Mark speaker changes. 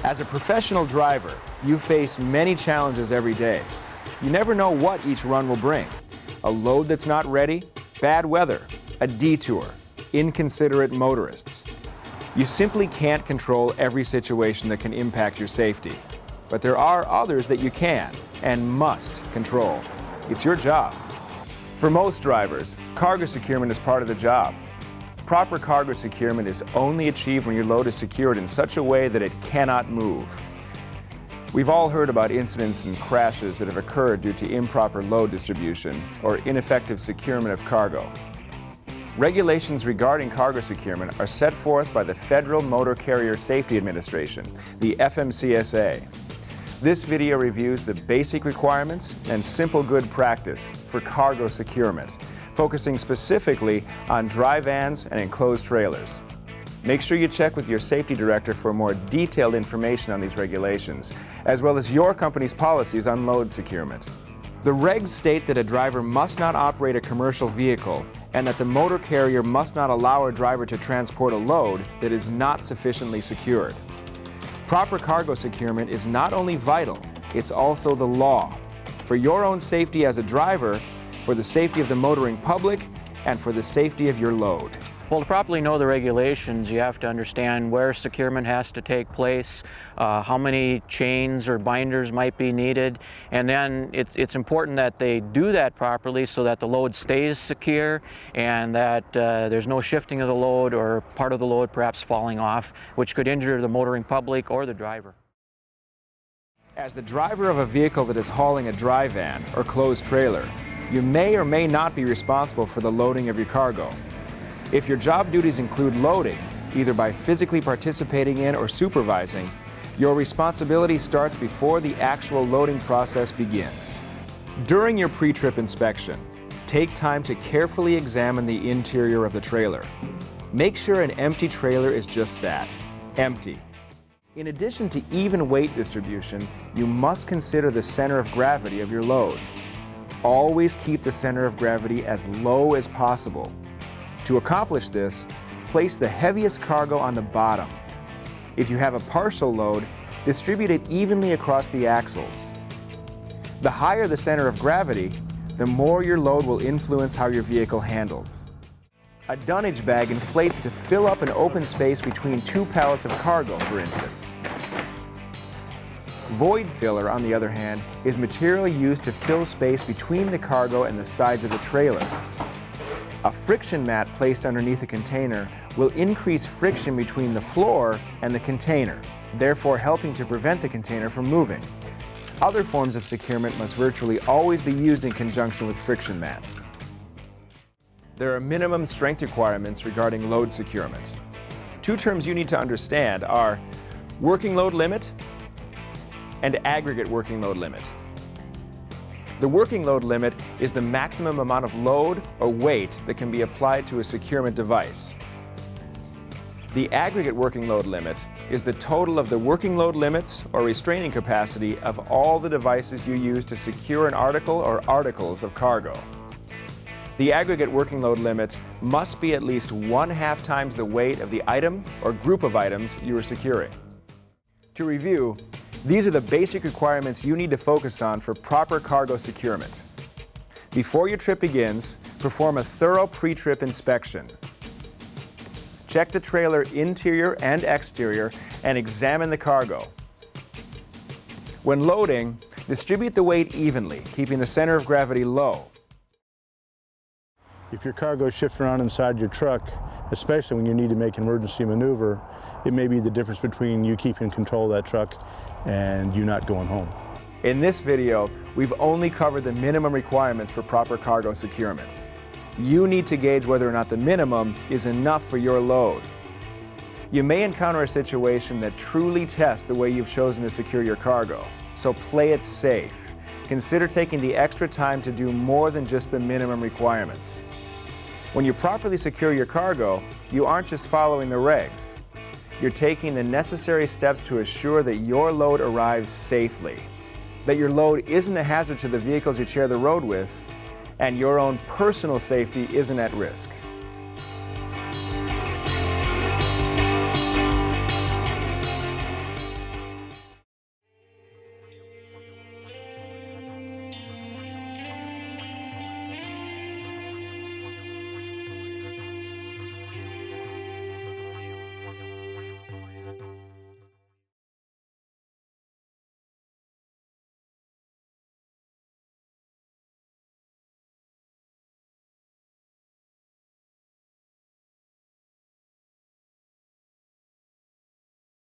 Speaker 1: As a professional driver, you face many challenges every day. You never know what each run will bring. A load that's not ready, bad weather, a detour, inconsiderate motorists. You simply can't control every situation that can impact your safety. But there are others that you can and must control. It's your job. For most drivers, cargo securement is part of the job. Proper cargo securement is only achieved when your load is secured in such a way that it cannot move. We've all heard about incidents and crashes that have occurred due to improper load distribution or ineffective securement of cargo. Regulations regarding cargo securement are set forth by the Federal Motor Carrier Safety Administration, the FMCSA. This video reviews the basic requirements and simple good practice for cargo securement, focusing specifically on dry vans and enclosed trailers. Make sure you check with your safety director for more detailed information on these regulations, as well as your company's policies on load securement. The regs state that a driver must not operate a commercial vehicle and that the motor carrier must not allow a driver to transport a load that is not sufficiently secured. Proper cargo securement is not only vital, it's also the law. For your own safety as a driver, for the safety of the motoring public, and for the safety of your load.
Speaker 2: Well, to properly know the regulations, you have to understand where securement has to take place, how many chains or binders might be needed, and then it's important that they do that properly so that the load stays secure and that there's no shifting of the load or part of the load perhaps falling off, which could injure the motoring public or the driver.
Speaker 1: As the driver of a vehicle that is hauling a dry van or closed trailer, you may or may not be responsible for the loading of your cargo. If your job duties include loading, either by physically participating in or supervising, your responsibility starts before the actual loading process begins. During your pre-trip inspection, take time to carefully examine the interior of the trailer. Make sure an empty trailer is just that, empty. In addition to even weight distribution, you must consider the center of gravity of your load. Always keep the center of gravity as low as possible. To accomplish this, place the heaviest cargo on the bottom. If you have a partial load, distribute it evenly across the axles. The higher the center of gravity, the more your load will influence how your vehicle handles. A dunnage bag inflates to fill up an open space between two pallets of cargo, for instance. Void filler, on the other hand, is material used to fill space between the cargo and the sides of the trailer. A friction mat placed underneath a container will increase friction between the floor and the container, therefore helping to prevent the container from moving. Other forms of securement must virtually always be used in conjunction with friction mats. There are minimum strength requirements regarding load securement. Two terms you need to understand are working load limit and aggregate working load limit. The working load limit is the maximum amount of load or weight that can be applied to a securement device. The aggregate working load limit is the total of the working load limits or restraining capacity of all the devices you use to secure an article or articles of cargo. The aggregate working load limit must be at least 1/2 times the weight of the item or group of items you are securing. To review, these are the basic requirements you need to focus on for proper cargo securement. Before your trip begins, perform a thorough pre-trip inspection. Check the trailer interior and exterior and examine the cargo. When loading, distribute the weight evenly, keeping the center of gravity low.
Speaker 3: If your cargo is shifting around inside your truck, especially when you need to make an emergency maneuver, it may be the difference between you keeping control of that truck and you not going home.
Speaker 1: In this video, we've only covered the minimum requirements for proper cargo securement. You need to gauge whether or not the minimum is enough for your load. You may encounter a situation that truly tests the way you've chosen to secure your cargo, so play it safe. Consider taking the extra time to do more than just the minimum requirements. When you properly secure your cargo, you aren't just following the regs. You're taking the necessary steps to assure that your load arrives safely, that your load isn't a hazard to the vehicles you share the road with, and your own personal safety isn't at risk.